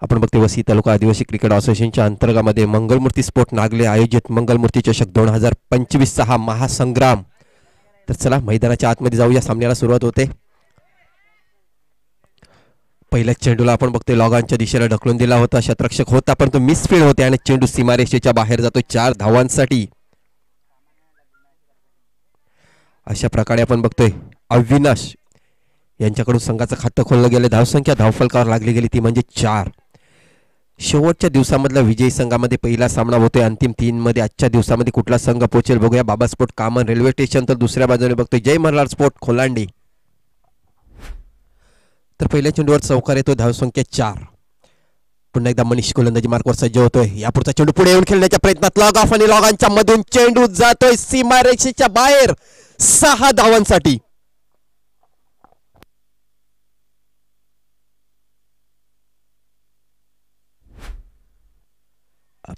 आपण बघते वसई तालुका आदिवासी क्रिकेट असोसिएशनच्या अंतर्गतामध्ये मंगलमूर्ती स्पोर्ट नागले आयोजित मंगलमूर्ती चषक 2025 हा महासंग्राम. तर चला मैदानाच्या आतमध्ये जाऊया. सामन्याला सुरुवात होते. पहिल्या चेंडूला आपण बघतोय लॉगांच्या दिशेला ढकलून दिला होता. शतरक्षक होता पण तो मिसफील्ड होते आणि चेंडू सीमारेषेच्या बाहेर जातो 4 धावांसाठी. अशा प्रकारे आपण बघतोय अविनाश यांच्याकडून संघाचं खातं खोललं गेलं. धावसंख्या धावफलकावर लागली गेली ती म्हणजे 4. शेवटच्या दिवसामधला विजयी संघामध्ये पहिला सामना होतोय. अंतिम 3 मध्ये आजच्या दिवसामध्ये कुठला संघ पोहोचेल बघूया. बाबा स्पोर्ट कामन रेल्वे स्टेशन तर दुसऱ्या बाजूने बघतोय जय मल्हार स्पोर्ट खोलांडी. तर पहिल्या चेंडूवर चौकार येतो. धावसंख्या 4. पुन्हा एकदा मनीष गोलंदाजी मार्कवर सज्ज होतोय. यापुढचा चेंडू पुढे येऊन खेळण्याच्या प्रयत्नात लॉग ऑफ आणि लॉगांच्या मधून चेंडू जातोय सीमारेषेच्या बाहेर 6 धावांसाठी.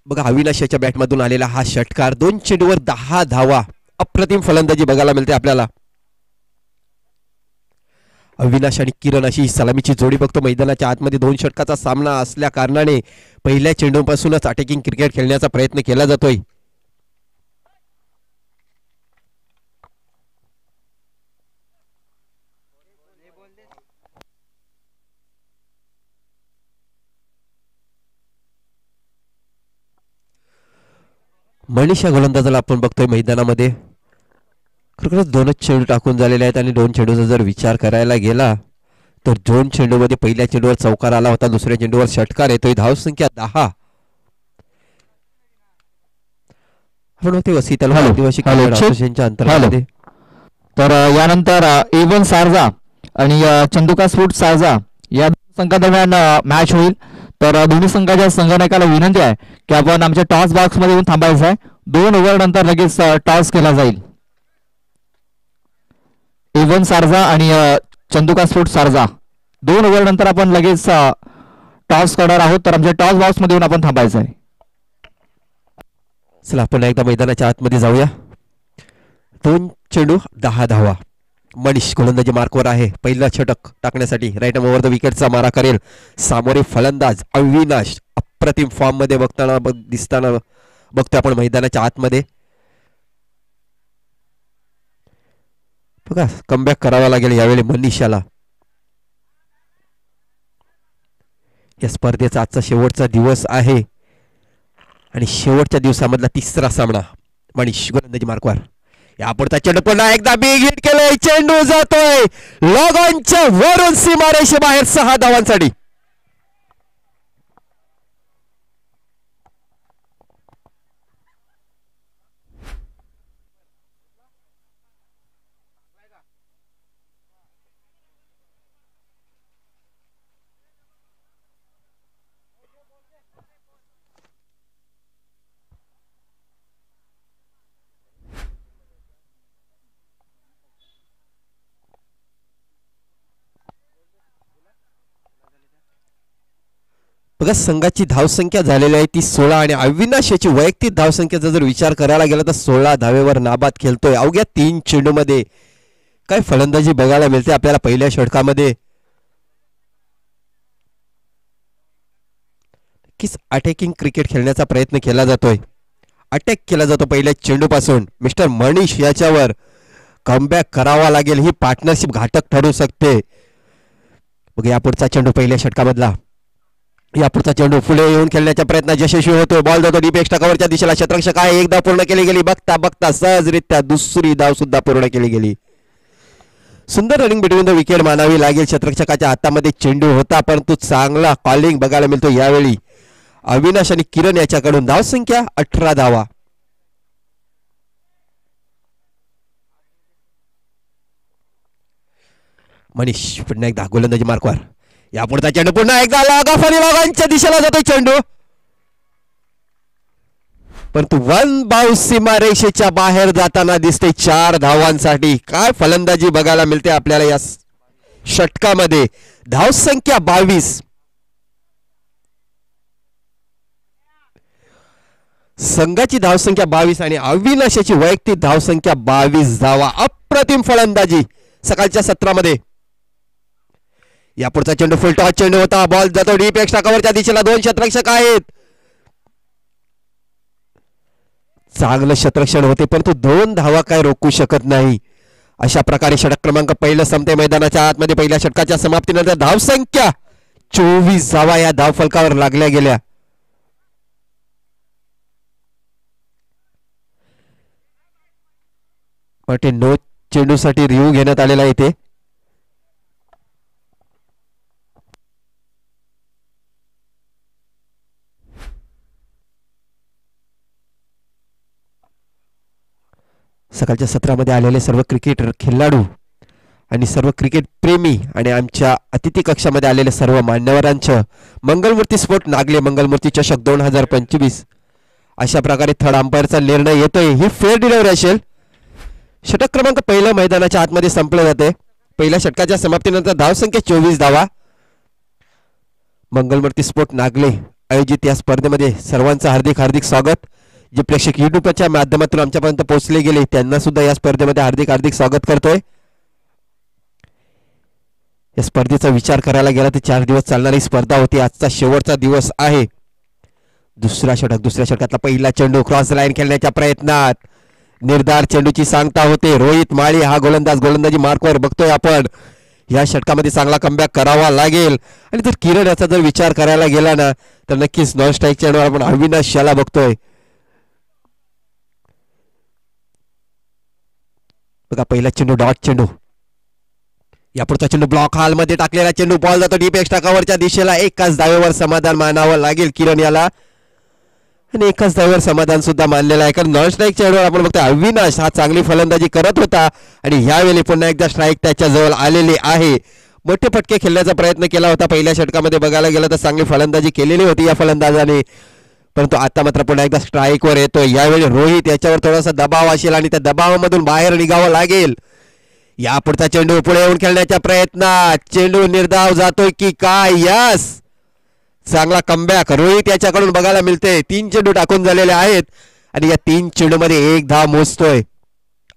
बघा अविनाशाच्या बॅटमधून आलेला हा षटकार. 2 चेंडूवर 10 धावा. अप्रतिम फलंदाजी बघायला मिळते आपल्याला. अविनाश आणि किरण अशी सलामीची जोडी बघतो. मैदानाच्या आतमध्ये 2 षटकाचा सामना असल्या कारणाने पहिल्या चेंडूपासूनच अटॅकिंग क्रिकेट खेळण्याचा प्रयत्न केला जातोय. मनीषा गोलंदाजाला आपण बघतोय मैदानामध्ये. खरोखरच 2च चेंडू टाकून झालेले आहेत आणि 2 चेंडूचा जर विचार करायला गेला तर 2 चेंडूमध्ये पहिल्या चेंडूवर चौकार आला होता. दुसऱ्या चेंडूवर षटकार येतोय. धावसंख्या 10. आपण ते वसई तालुका आदिवासी क्रिकेट असोसिएशनच्या अंतर्गत. तर यानंतर A1 सारजा आणि चंदुका स्पोर्ट सारजा या संघादरम्यान मॅच होईल. तर दोन्ही संघाच्या संघनायकाला विनंती आहे की आपण आमच्या टॉस बॉक्स मध्ये येऊन थांबायचं आहे. 2 ओव्हर नंतर लगेच टॉस केला जाईल. A1 सारजा आणि चंदुका स्पोर्ट सारजा 2 ओव्हर नंतर आपण लगेच टॉस करणार आहोत. तर आमच्या टॉस बॉक्स मध्ये येऊन आपण थांबायचं आहे. चला आपण एकदा मैदानाच्या आतमध्ये जाऊया. 2 चेंडू 10 धावा. मनीष गोलंदाजी मार्कवर आहे. पहिला षटक टाकण्यासाठी राईट ओव्हर द विकेटचा मारा करेल. सामोरे फलंदाज अविनाश अप्रतिम फॉर्म मध्ये दिसताना बघतोय आपण मैदानाच्या आतमध्ये. बघा कमबॅक करावा लागेल यावेळी मनीषाला. या स्पर्धेचा आजचा शेवटचा दिवस आहे आणि शेवटच्या दिवसामधला 3रा सामना. मनीष गोलंदाजी मार्कवर. यापुढचा चेंडू पुन्हा एकदा बिग हिट केलंय. चेंडू जातोय लॉगांच्या वरून सीमारेषे बाहेर 6 धावांसाठी. बघा संघाची धावसंख्या झालेली आहे ती 16 आणि अविनाश याची वैयक्तिक धावसंख्येचा जर विचार करायला गेला तर 16 धावेवर नाबाद खेळतोय. अवघ्या 3 चेंडूमध्ये काय फलंदाजी बघायला मिळते आपल्याला पहिल्या षटकामध्ये. किस अटॅकिंग क्रिकेट खेळण्याचा प्रयत्न केला जातोय. अटॅक केला जातो पहिल्या चेंडूपासून. मिस्टर मनीष याच्यावर कमबॅक करावा लागेल. ही पार्टनरशिप घातक ठरू शकते. बघ यापुढचा चेंडू पहिल्या षटकामधला. यापुढचा चेंडू पुढे येऊन खेळण्याच्या प्रयत्नात यशस्वी होतो. बॉल जातो डीप एक्स्ट्रा कव्हरच्या दिशेला. शतरक्षक आहे. एकदा पूर्ण केली गेली. बघता बघता सहजरित्या दुसरी धाव सुद्धा पूर्ण केली गेली. सुंदर रनिंग बिटवीन द विकेट मानावी लागेल. शतरक्षकाच्या हातामध्ये चेंडू होता परंतु चांगला कॉलिंग बघायला मिळतो यावेळी अविनाश आणि किरण याच्याकडून. धावसंख्या 18 धावा. मनीष पुन्हा एकदा गोलंदाजी मार्कवर. यापुढचा चेंडू पुन्हा एकदा लॉग ऑफ आणि लॉगांच्या दिशेला जातोय चेंडू परंतु 1 बाउन्स सीमारेषेच्या बाहेर जाताना दिसते 4 धावांसाठी. काय फलंदाजी बघायला मिळते आपल्याला या षटकामध्ये. धावसंख्या 22. संघाची धावसंख्या 22 आणि अविनाशाची वैयक्तिक धावसंख्या 22 धावा. अप्रतिम फलंदाजी सकाळच्या सत्रामध्ये. यापुढचा चेंडू फुल टॉस चेंडू होता. बॉल जातो डीप एक्स्ट्रा कव्हरच्या दिशेला. 2 क्षेत्ररक्षक आहेत. चांगलं क्षेत्ररक्षण होते परंतु 2 धावा काय रोखू शकत नाही. अशा प्रकारे षटक क्रमांक पहिलं संपते मैदानाच्या आतमध्ये. पहिल्या षटकाच्या समाप्तीनंतर धावसंख्या 24 धावा या धावफलकावर लागल्या गेल्या. नो चेंडूसाठी रिव्ह्यू घेण्यात आलेला इथे. सकाळच्या सत्रामध्ये आलेले सर्व क्रिकेट खेळाडू आणि सर्व क्रिकेट प्रेमी आणि आमच्या अतिथी कक्षामध्ये आलेले सर्व मान्यवरांचं मंगलमूर्ती स्पोर्ट नागले मंगलमूर्ती चषक 2025 अशा प्रकारे थर्ड अंपायरचा निर्णय येतोय. ही फेअर डिलिव्हरी असेल. षटक क्रमांक पहिलं मैदानाच्या आतमध्ये संपले जाते. पहिल्या षटकाच्या समाप्तीनंतर धावसंख्या 24 धावा. मंगलमूर्ती स्पोर्ट नागले आयोजित या स्पर्धेमध्ये सर्वांचं हार्दिक हार्दिक स्वागत. जे प्रेक्षक युट्यूबच्या माध्यमातून आमच्यापर्यंत पोहोचले गेले त्यांना सुद्धा या स्पर्धेमध्ये हार्दिक हार्दिक स्वागत करतोय. या स्पर्धेचा विचार करायला गेला तर 4 दिवस चालणारी स्पर्धा होती. आजचा शेवटचा दिवस आहे. दुसऱ्या षटकातला पहिला चेंडू क्रॉस लाईन खेळण्याच्या प्रयत्नात निर्धार चेंडूची सांगता होते. रोहित माळी हा गोलंदाजी मार्कवर बघतोय आपण. या षटकामध्ये चांगला कमबॅक करावा लागेल. आणि जर किरण याचा जर विचार करायला गेला ना तर नक्कीच नॉन स्ट्राईक चेंडूवर आपण अविनाश याला बघतोय. बघा पहिला चेंडू डॉट चेंडू. यापुढचा चेंडू ब्लॉक हॉल मध्ये टाकलेला चेंडू. बॉल जातो डीप एक्स्ट्रा कव्हरच्या दिशेला. एकाच धावेवर समाधान मानावं लागेल किरण याला. आणि एकाच धावेवर समाधान सुद्धा मानलेलं आहे. कारण नॉन स्ट्राईक चेंडूवर आपण बघतो अविनाश हा चांगली फलंदाजी करत होता आणि ह्यावेळी पुन्हा एकदा स्ट्राईक त्याच्या जवळ आलेली आहे. मोठे फटके खेळण्याचा प्रयत्न केला होता पहिल्या षटकामध्ये. बघायला गेलं तर चांगली फलंदाजी केलेली होती या फलंदाजाने. परंतु आता मात्र पुन्हा एकदा स्ट्राईकवर येतोय. यावेळी रोहित याच्यावर थोडासा दबाव असेल आणि त्या दबावामधून बाहेर निघावं लागेल. या पुढचा चेंडू पुढे येऊन खेळण्याच्या प्रयत्नात चेंडू निर्धाव जातोय की काय. यस चांगला कमबॅक रोहित याच्याकडून बघायला मिळते. 3 चेंडू टाकून झालेले आहेत आणि या 3 चेंडूमध्ये 1 धाव मोजतोय.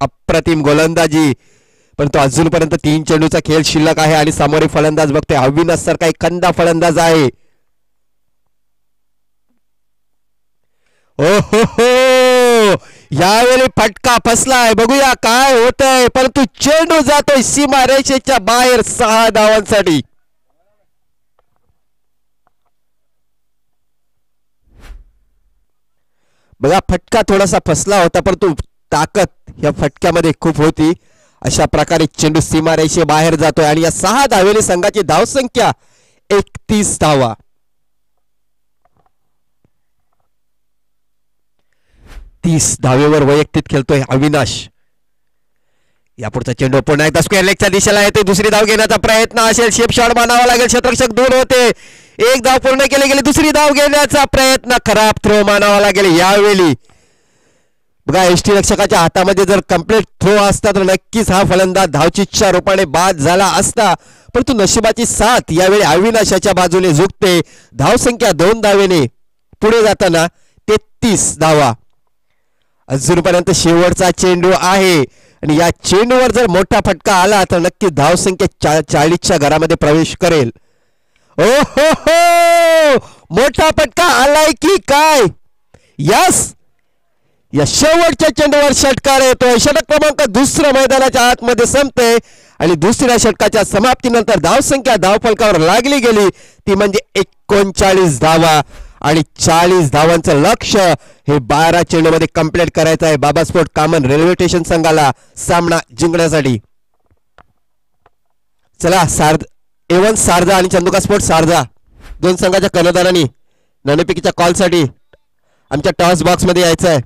अप्रतिम गोलंदाजी. परंतु अजूनपर्यंत 3 चेंडूचा खेळ शिल्लक आहे आणि समोरील फलंदाज बघतोय अविनाश सारखा एक खंदा फलंदाज आहे. ओहो यावेळी फटका फसलाय. बघूया काय होतंय. परंतु चेंडू जातोय सीमा रेषेच्या बाहेर 6 धावांसाठी. बघा फटका थोडासा फसला होता परंतु ताकद या फटक्यामध्ये खूप होती. अशा प्रकारे चेंडू सीमा रेषे बाहेर जातोय आणि या 6 धावेली संघाची धावसंख्या 31 धावा. 30 धावेवर वैयक्तिक खेळतोय अविनाश. यापुढचा चेंडू पुन्हा एकदा स्क्वेअर लेगच्या दिशेला येते. दुसरी धाव घेण्याचा प्रयत्न असेल. शेप शॉट मानावा लागेल. क्षेत्ररक्षक दूर होते. 1 धाव पूर्ण केली गेली. दुसरी धाव घेण्याचा प्रयत्न. खराब थ्रो मानावा लागेल. यावेळी बघा एसटी रक्षकाच्या हातामध्ये जर कंप्लीट थ्रो असता तर नक्कीच हा फलंदाज धावचीच्या रूपाने बाद झाला असता. परंतु नशिबाची साथ यावेळी अविनाशाच्या बाजूने झुकते. धावसंख्या 2 धावेने पुढे जाताना 33 धावा. अजूनपर्यंत शेवटचा चेंडू आहे आणि या चेंडूवर जर मोठा फटका आला तर नक्की धावसंख्या 40च्या घरामध्ये प्रवेश करेल. ओ हो मोठा फटका आलाय की काय. यस या शेवटच्या चेंडूवर षटकार येतोय. षटक क्रमांक दुसऱ्या मैदानाच्या आतमध्ये संपते आणि दुसऱ्या षटकाच्या समाप्तीनंतर धावसंख्या धावफलकावर लागली गेली ती म्हणजे 39 धावा आणि 40 धावांचं लक्ष्य हे 12 चेंडूमध्ये कंप्लीट करायचं आहे बाबा स्पोर्ट कामन रेल्वे स्टेशन संघाला सामना जिंकण्यासाठी. चला A1 सारजा आणि चंदुका स्पोर्ट सारजा 2 संघाच्या कर्णधारांनी नाणेफेकीच्या कॉलसाठी आमच्या टॉस बॉक्स मध्ये यायचं आहे.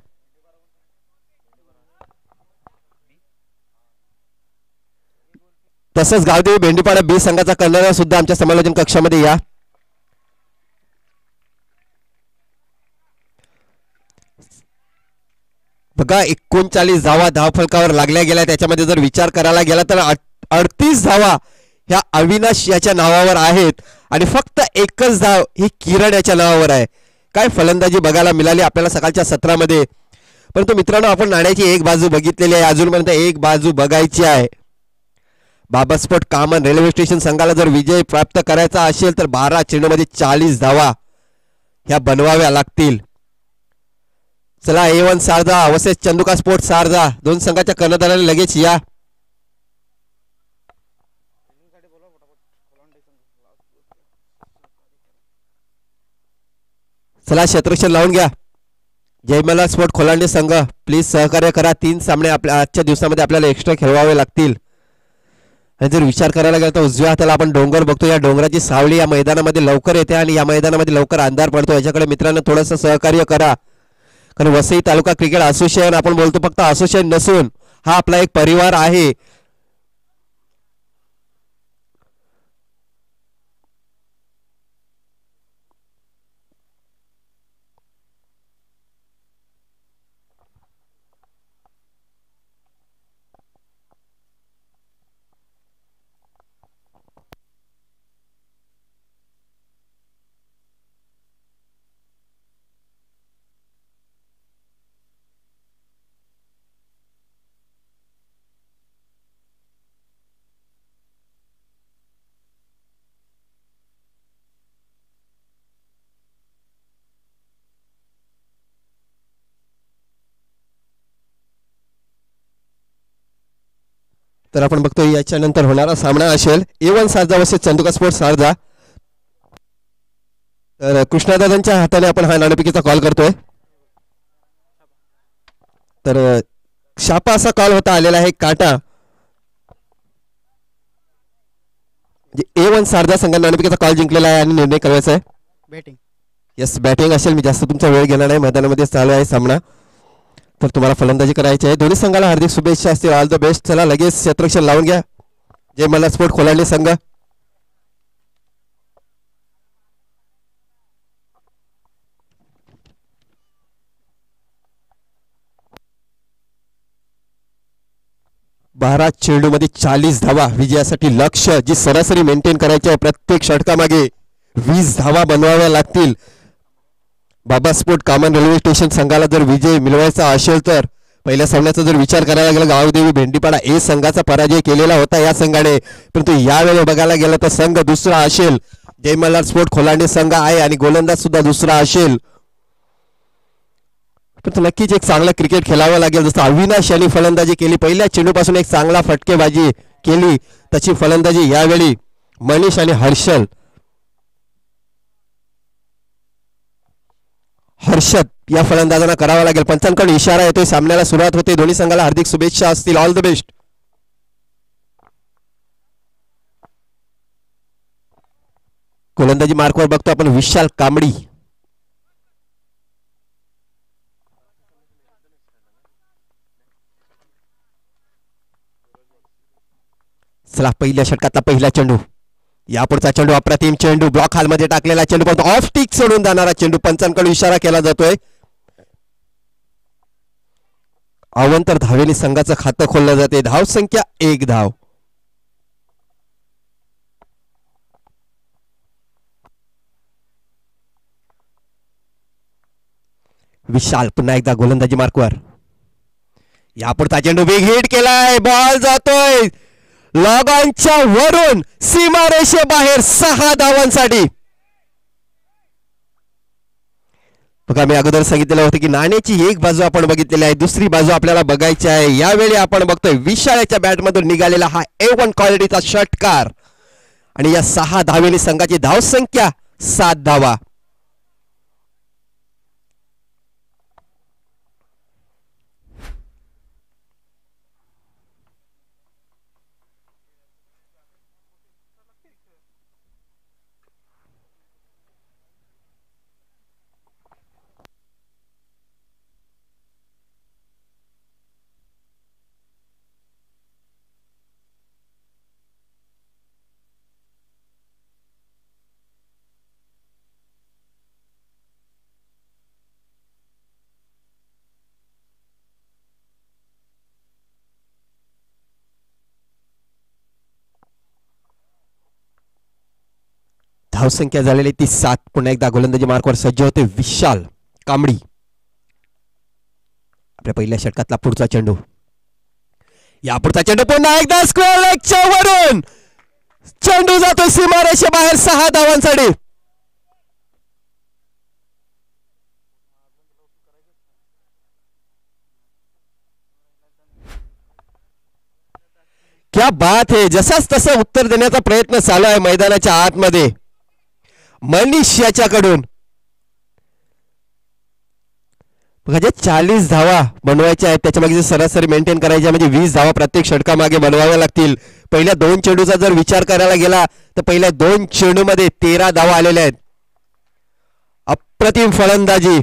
तसंच गावदेवी भेंडीपाडा बी संघाचा कर्णधार सुद्धा आमच्या समालोचन कक्षामध्ये या. बघा 39 धावा धावफलकावर लागल्या गेल्या. त्याच्यामध्ये जर विचार करायला गेला तर 38 धावा ह्या अविनाश याच्या नावावर आहेत आणि फक्त 1च धाव ही किरण याच्या नावावर आहे. काय फलंदाजी बघायला मिळाली आपल्याला सकाळच्या सत्रामध्ये. परंतु मित्रांनो आपण नाण्याची एक बाजू बघितलेली आहे. अजूनपर्यंत एक बाजू बघायची आहे. बाबास्पोर्ट कामन रेल्वे स्टेशन संघाला जर विजय प्राप्त करायचा असेल तर 12 चेंडूमध्ये 40 धावा ह्या बनवाव्या लागतील. चला A1 Sharjah versus चंदुका sport Sharjah दोन संघाच्या कर्णधाराला लगेच या. चला क्षेत्ररक्षण लावून घ्या. जयमला स्पोर्ट खोलांडे संघ प्लीज सहकार्य करा. 3 सामने आपल्या आजच्या दिवसामध्ये आपल्याला एक्स्ट्रा खेळवावे लागतील. आणि जर विचार करायला गेला तर उजव्या हाताला आपण डोंगर बघतो. या डोंगराची सावली या मैदानामध्ये लवकर येते आणि या मैदानामध्ये लवकर अंधार पडतो. याच्याकडे मित्रांनो थोडंसं सहकार्य करा. कारण वसई तालुका क्रिकेट असोसिएशन आपण बोलतो फक्त असोसिएशन नसून हा आपला एक परिवार आहे. तर आपण बघतो याच्यानंतर होणारा सामना असेल A1 Sharjah versus चंदुका sports Sharjah. तर कृष्णादादांच्या हाताने आपण हा नाणेफेकीचा कॉल करतोय. तर शापा असा कॉल होता आलेला आहे काटा. A1 सारजा संघाने नाणेफेकीचा कॉल जिंकलेला आहे आणि निर्णय करायचा आहे. बॅटिंग. यस बॅटिंग असेल. मी जास्त तुमचा वेळ घेणार नाही. मैदानामध्ये चालू आहे सामना. तर तुम्हाला फलंदाजी करायची आहे. दोन्ही संघाला हार्दिक शुभेच्छा असतील. All the best. चला लगेच क्षेत्ररक्षण लावून घ्या. जय मल्हार स्पोर्ट खोलांडे संघ. बारा चेंडूमध्ये 40 धावा विजयासाठी लक्ष्य जी सरासरी मेंटेन करायची आहे. प्रत्येक षटकामागे 20 धावा बनवाव्या लागतील. बाबास्पोर्ट कामन रेल्वे स्टेशन संघाला जर विजय मिळवायचा असेल तर पहिल्या सामन्याचा जर विचार करायला गेला गावदेवी भेंडीपाडा A संघाचा पराजय केलेला होता या संघाने. परंतु यावेळी बघायला गेलं तर संघ दुसरा असेल. जय मल्हार स्पोर्ट खोलांडे संघ आहे आणि गोलंदाज सुद्धा दुसरा असेल. परंतु नक्कीच एक चांगला क्रिकेट खेळावं लागेल. जसं अविनाश यांनी फलंदाजी केली पहिल्या चेंडूपासून एक चांगला फटकेबाजी केली तशी फलंदाजी यावेळी मनीष आणि हर्षद या फलंदाजांना करावा लागेल. पंचांकडून इशारा येतोय. सामन्याला सुरुवात होते. दोन्ही संघाला हार्दिक शुभेच्छा असतील. All the best. गोलंदाजी मार्कवर बघतो आपण विशाल कांबडी. चला पहिल्या षटकातला पहिला चेंडू. यापुढचा चेंडू अप्रतिम चेंडू. ब्लॉक हालमध्ये टाकलेला चेंडू पण ऑफ स्टिक सोडून जाणारा चेंडू. पंचांकडून इशारा केला जातोय. अवंतर धावेने संघाचं खातं खोललं जाते. धाव संख्या 1 धाव. विशाल पुन्हा एकदा गोलंदाजी मार्कवर. यापुढचा चेंडू बिग हिट केलाय. बॉल जातोय लॉगॉनच्या वरून सीमारेषेबाहेर 6 धावांसाठी. बघा मी अगोदर सांगितलेलं होतं की नाण्याची एक बाजू आपण बघितलेली आहे. दुसरी बाजू आपल्याला बघायची आहे. यावेळी आपण बघतोय विशाळच्या बॅटमधून निघालेला हा A1 क्वालिटीचा षटकार आणि या 6 धावेने संघाची धावसंख्या 7 धावा. धावसंख्या झालेली ती 7. पुन्हा एकदा गोलंदाजी मार्कवर सज्ज होते विशाल कांबडी. आपल्या पहिल्या षटकातला पुढचा चेंडू. यापुढचा चेंडू पुन्हा एकदा स्क्वेअर लेगच्या वरून चेंडू जातो सीमारेषेबाहेर 6 धावांसाठी. क्या बात है. जसाच तसं उत्तर देण्याचा प्रयत्न चालू आहे मैदानाच्या आतमध्ये मनीष याच्याकडून. बघा जे 40 धावा बनवायच्या आहेत त्याच्या मागे सरासरी मेंटेन करायच्या म्हणजे 20 धावा प्रत्येक षटकामागे बनवाव्या लागतील. पहिल्या 2 चेंडूचा जर विचार करायला गेला तर पहिल्या 2 चेंडूमध्ये 13 धावा आलेल्या आहेत. अप्रतिम फलंदाजी.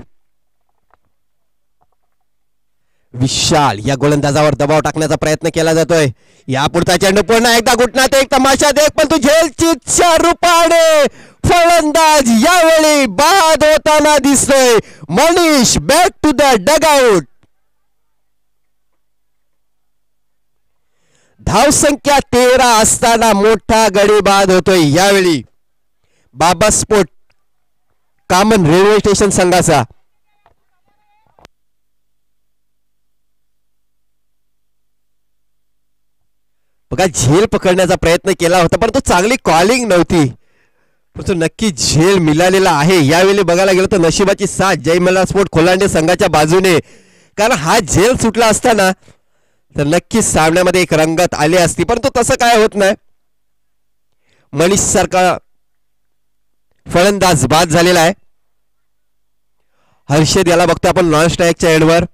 विशाल या गोलंदाजावर दबाव टाकण्याचा प्रयत्न केला जातोय. यापुढचा चेंडू पुन्हा एकदा घुटण्यात एक तमाशा देख पण तू झेलच्या रूपाने फलंदाज यावेळी बाद होताना दिसतोय. Manish back to the dugout. धावसंख्या 13 असताना मोठा गडी बाद होतोय यावेळी बाबा स्पोर्ट कामन रेल्वे स्टेशन संघाचा. बघा झेल पकडण्याचा प्रयत्न केला होता परंतु चांगली कॉलिंग नव्हती. परंतु नक्की झेल मिळालेला आहे. यावेळी बघायला गेलं तर नशिबाची साथ जय मल्हार स्पोर्ट खोलांडे संघाच्या बाजूने. कारण हा झेल सुटला असताना तर नक्कीच सामन्यामध्ये एक रंगत आली असती परंतु तसं काय होत नाही. मनीष सारखा फलंदाज बाद झालेला आहे. हर्षद याला बघतो आपण नॉन स्ट्राईकच्या एंडवर.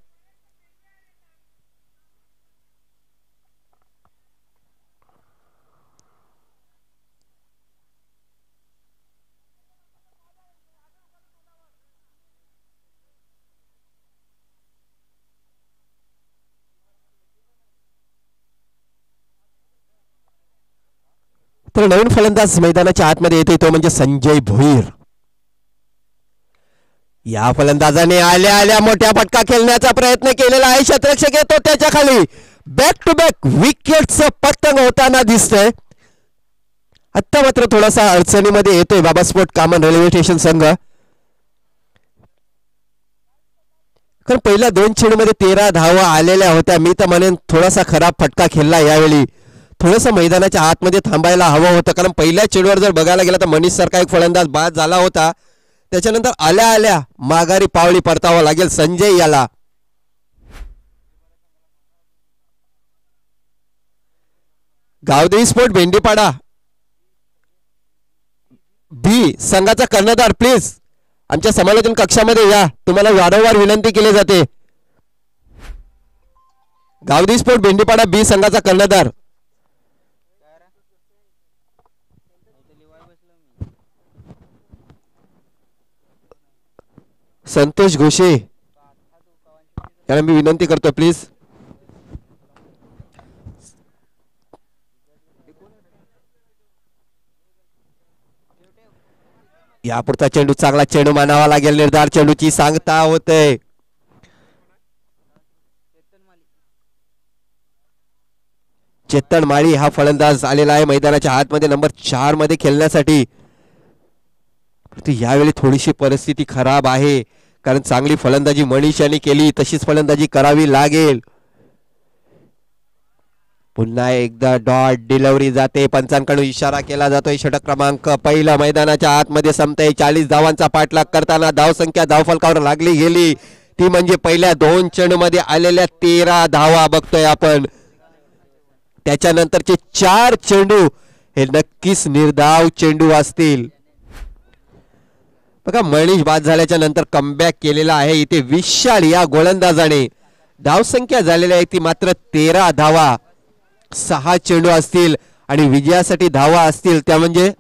तर नवीन फलंदाज मैदानाच्या आतमध्ये येतोय तो म्हणजे संजय भोईर. या फलंदाजाने आल्या आल्या मोठ्या फटका खेळण्याचा प्रयत्न केलेला आहे. क्षेत्ररक्षक येतो त्याच्या खाली. बॅक टू बॅक विकेटचं पतंग होताना दिसतंय. आता मात्र थोडासा अडचणीमध्ये येतोय बाबा स्पोर्ट कामन रेल्वे स्टेशन संघ. कारण पहिल्या 2 चेंडूमध्ये 13 धावा आलेल्या होत्या. मी तर म्हणेन थोडासा खराब फटका खेळला यावेळी. थोडंसं मैदानाच्या आतमध्ये थांबायला हवं होतं कारण पहिल्या चेंडूवर जर बघायला गेला तर मनीष सारखा एक फलंदाज बाद झाला होता. त्याच्यानंतर आल्या आल्या माघारी पावली परतावं लागेल संजय याला. गावदेवी स्पोर्ट भेंडीपाडा बी संघाचा कर्णधार प्लीज आमच्या समालोचन कक्षामध्ये या. तुम्हाला वारंवार विनंती केली जाते. गावदेवी स्पोर्ट भेंडीपाडा बी संघाचा कर्णधार संतोष घोषे याला मी विनंती करतो प्लीज. यापुढचा चेंडू चांगला चेंडू मानावा लागेल. निर्धार चेंडूची सांगता होते. चेतन माळी हा फलंदाज आलेला आहे मैदानाच्या आतमध्ये नंबर 4 मध्ये खेळण्यासाठी. यावेळी थोडीशी परिस्थिती खराब आहे कारण चांगली फलंदाजी मनीष यांनी केली तशीच फलंदाजी करावी लागेल. पुन्हा एकदा डॉट डिलिव्हरी जाते. पंचांकडून इशारा केला जातोय. षटक क्रमांक पहिला मैदानाच्या आतमध्ये संपतंय. 40 धावांचा पाठलाग करताना धावसंख्या धावफलकावर लागली गेली ती म्हणजे पहिल्या 2 चेंडूमध्ये आलेल्या 13 धावा बघतोय आपण. त्याच्यानंतरचे 4 चेंडू हे नक्कीच निर्धाव चेंडू असतील. बघा मनीष बाद झाल्याच्या नंतर कमबॅक केलेला आहे इथे विशाल या गोलंदाजाने. धावसंख्या झालेल्या आहे ती मात्र 13 धावा. 6 चेंडू असतील आणि विजयासाठी धावा असतील त्या म्हणजे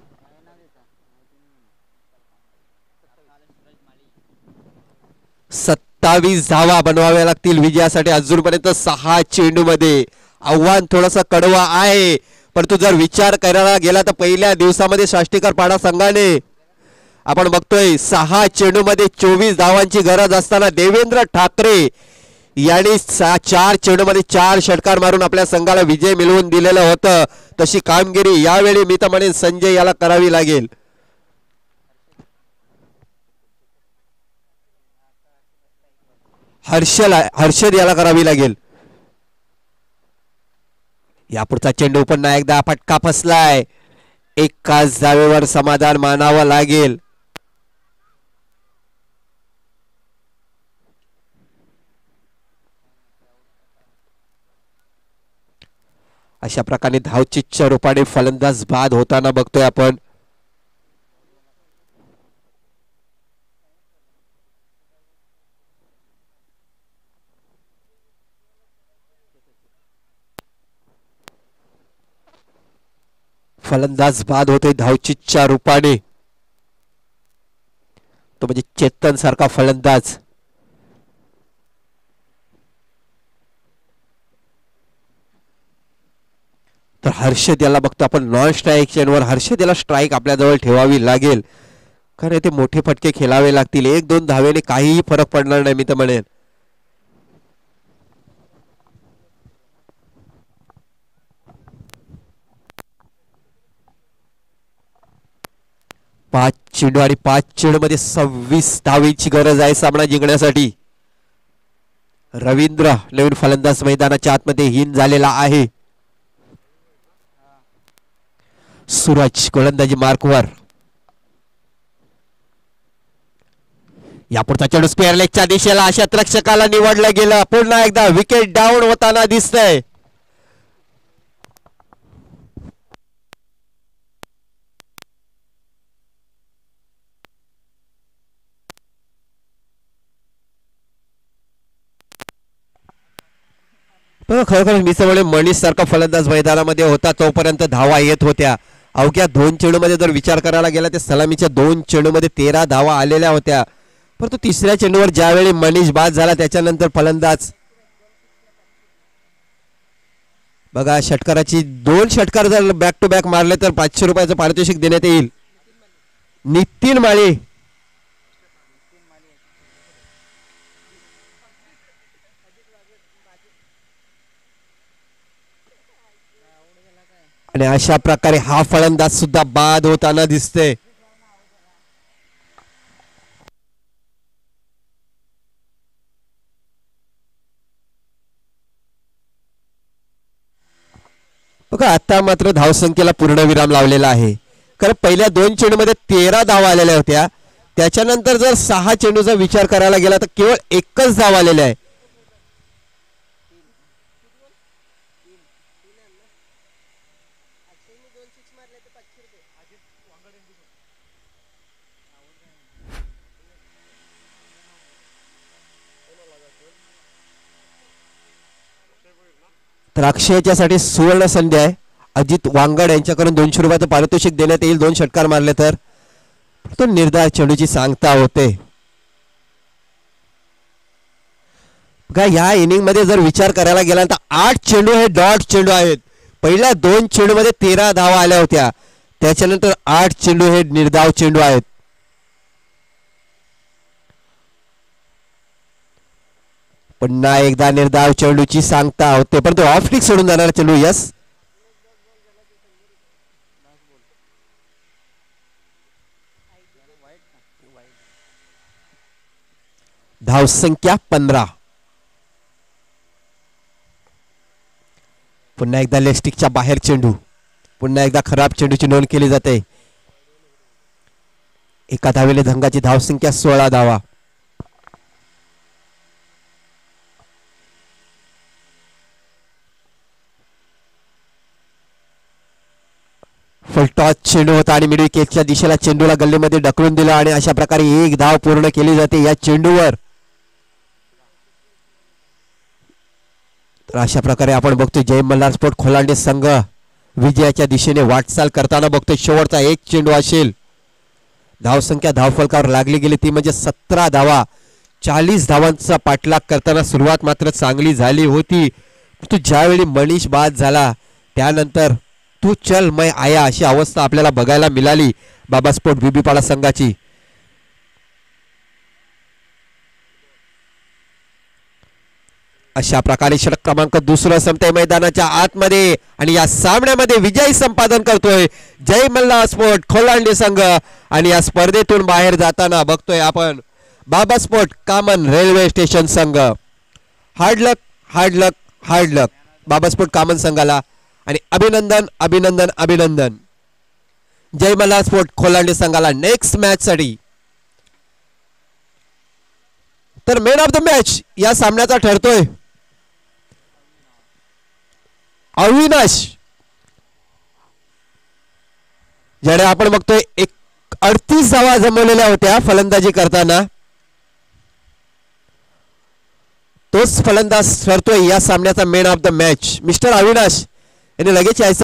27 धावा बनवाव्या लागतील विजयासाठी. अजूनपर्यंत 6 चेंडू मध्ये आव्हान थोडासा कडवा आहे परंतु जर विचार करायला गेला तर पहिल्या दिवसामध्ये शाष्टीकर पाडा संघाने आपण बघतोय 6 चेंडू मध्ये 24 धावांची गरज असताना देवेंद्र ठाकरे यांनी 4 चेंडू मध्ये 4 षटकार मारून आपल्या संघाला विजय मिळवून दिलेलं होतं. तशी कामगिरी यावेळी मी तर म्हणेन संजय याला करावी लागेल. हर्षद याला करावी लागेल. यापुढचा चेंडू पुन्हा एकदा फटका फसलाय. एकाच धावेवर समाधान मानावं लागेल. अशा प्रकारे धावचीच्या रूपाने फलंदाज बाद होताना बघतोय आपण. फलंदाज बाद होते धावचीच्या रूपाने. तो म्हणजे चेतन सारखा फलंदाज. तर हर्षद याला बघतो आपण नॉन स्ट्राईक चेनवर. हर्षद याला स्ट्राईक आपल्याजवळ ठेवावी लागेल, कारण ते मोठे फटके खेळावे लागतील. 1-2 धावेने काहीही फरक पडणार नाही मी तर म्हणेन. पाच चेंडू आणि 5 चेंडू मध्ये 26 धावेची गरज आहे सामना जिंकण्यासाठी. रवींद्र नवीन फलंदाज मैदानाच्या आतमध्ये हीन झालेला आहे. सूरज गोलंदाजी मार्कवर. यापुढचा चेंडू स्क्वेअर लेगच्या दिशेला अशा रक्षकाला निवडलं गेलं. पुन्हा एकदा विकेट डाऊन होताना दिसतंय. खरोखर मी समजले मनीष सारखा फलंदाज मैदानामध्ये होता तोपर्यंत धावा येत होत्या. अवघ्या 2 चेंडू मध्ये जर विचार करायला गेला तर सलामीच्या 2 चेंडू मध्ये 13 धावा आलेल्या होत्या. परंतु तिसऱ्या चेंडूवर ज्यावेळी मनीष बाद झाला त्याच्यानंतर फलंदाज बघा षटकाराची 2 षटकार जर बॅक टू बॅक मारले तर 500 रुपयाचं पारितोषिक देण्यात येईल. नितीन माळी आणि अशा प्रकारे हा फलंदाज सुद्धा बाद होताना दिसते. बघा आता मात्र धावसंख्येला पूर्णविराम लावलेला आहे, कारण पहिल्या 2 चेंडूमध्ये 13 धावा आलेल्या होत्या. त्याच्यानंतर जर 6 चेंडूचा विचार करायला गेला तर केवळ 1च धाव आलेला आहे. तर अक्षयच्यासाठी सुवर्ण संधी आहे. अजित वांगड यांच्याकडून 200 रुपयाचं पारितोषिक देण्यात येईल 2 षटकार मारले तर. तो निर्धार चेंडूची सांगता होते. बघा या इनिंग मध्ये जर विचार करायला गेला तर 8 चेंडू हे डॉट चेंडू आहेत. पहिल्या 2 चेंडू मध्ये 13 धावा आल्या होत्या. त्याच्यानंतर 8 चेंडू हे निर्धाव चेंडू आहेत. पुन्हा एकदा निर्धाव चेंडूची सांगता होते, पण तो ऑफ स्टिक सोडून जाणारा चेंडू. यस धावसंख्या 15. पुन्हा एकदा लेस्टिकच्या बाहेर चेंडू. पुन्हा एकदा खराब चेंडूची नोंद केली जाते. एका धावेले धंगाची धावसंख्या 16 धावा. फुलटॉस चेंडू होता आणि मिड विकेटच्या दिशेला चेंडूला गल्लीमध्ये ढकलून दिला आणि अशा प्रकारे 1 धाव पूर्ण केली जाते या चेंडूवर. तर अशा प्रकारे आपण बघतोय जय मल्हार स्पोर्ट खोलांडे संघ विजयाच्या दिशेने वाटचाल करताना बघतोय. शेवटचा 1 चेंडू असेल. धावसंख्या धावफलकावर लागली गेली ती म्हणजे 17 धावा. 40 धावांचा पाठलाग करताना सुरुवात मात्र चांगली झाली होती. तो ज्यावेळी मनीष बाद झाला त्यानंतर तू चल मैं आया अशी अवस्था आपल्याला बघायला मिळाली बाबा स्पोर्ट बीबीपाडा संघाची. अशा प्रकारे षटक क्रमांक 2 संपते मैदानाच्या आतमध्ये आणि या सामन्यामध्ये विजयी संपादन करतोय जय मल्हार स्पोर्ट खोलांडे संघ. आणि या स्पर्धेतून बाहेर जाताना बघतोय आपण बाबा स्पोर्ट कामन रेल्वे स्टेशन संघ. हार्ड लक हार्ड लक हार्ड लक बाबा स्पोर्ट कामन संघाला आणि अभिनंदन अभिनंदन अभिनंदन. जय मल्हार स्पोर्ट खोलांडे संघाला नेक्स्ट मॅच साठी. तर मॅन ऑफ द मॅच या सामन्याचा ठरतोय अविनाश, ज्याने आपण बघतोय 38 धावा जमवलेल्या होत्या फलंदाजी करताना. तोच फलंदाज ठरतोय या सामन्याचा man of the match. Mister Avinash यांनी लगेच